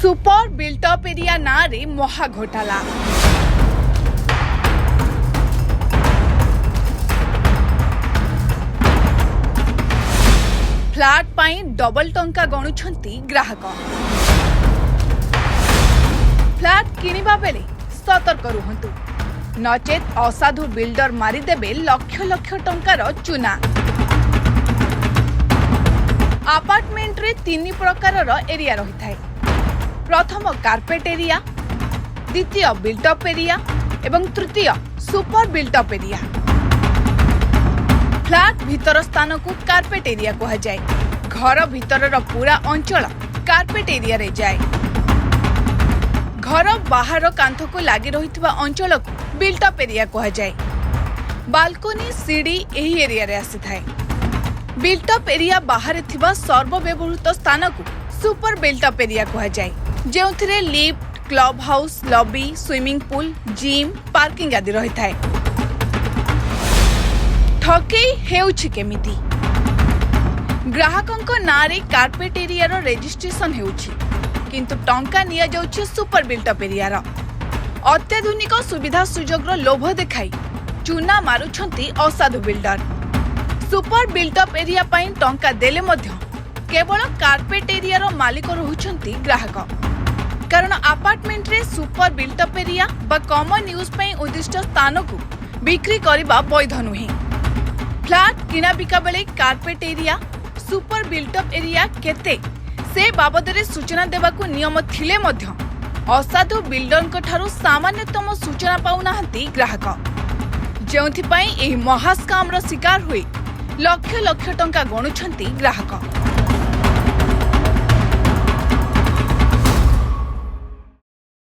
Super built up area ना रे महा घोटाला। फ्लैट पाई डबल टंका गणुछंती ग्राहक। फ्लैट किनिबा बेले सतर्क रुहंतु, नचेत असाधु बिल्डर मारिदेबे लक्ष लक्ष टंकार चुना। अपार्टमेंट रे तीन प्रकार एरिया रही थाए। प्रथम कार्पेट एरिया, द्वितीय बिल्टअप एरिया एवं तृतीय सुपर बिल्टअप एरिया। फ्लैट भीतर स्थान को कार्पेट एरिया कहा जाए। घर भीतर पूरा अंचल कार्पेट एरिया रे जाए। घर बाहर कांथ को लगी रही अंचल को बिल्टअप एरिया कहा जाए। बालकोनी सीढ़ी एही एरिया रे आसी थाए। बिल्टअप एरिया बाहर थिबा सर्वव्यवहृत स्थान को सुपर बिल्टअप एरिया कहा जाए, जेउथिरे lift, club house, lobby, swimming pool, gym, parking आदि रही थाए। ठकेई हेउछि केमिति? ग्राहकंक नारे कार्पेट एरिया रो रजिस्ट्रेशन हेउछि, किंतु टंका निया जाउछि सुपर बिल्टअप एरिया रो। अत्याधुनिक सुविधा सुजोग रो लोभ देखाई चुना मारुछंती असाधु बिल्डर। सुपर बिल्टअप एरिया पाई टंका देले मध्य केवल कार्पेट एरिया रो मालिक रहुछंती ग्राहक, कारण अपार्टमेंट रे सुपर बिल्टअप एरिया बा कॉमन यूज पई उद्दिष्ट स्थान को बिक्री करिबा वैध नुहे। फ्लैट किना बिका बेले carpet area, super built up area केते से बाबदरे सूचना देबाकू नियम थिले मध्य असाधु बिल्डरक ठारू सामान्यतम सूचना पाउनाहंती ग्राहक, जेउथि पई एही महास्काम रो शिकार होई लक्ष लक्ष टंका गणुछंती ग्राहक।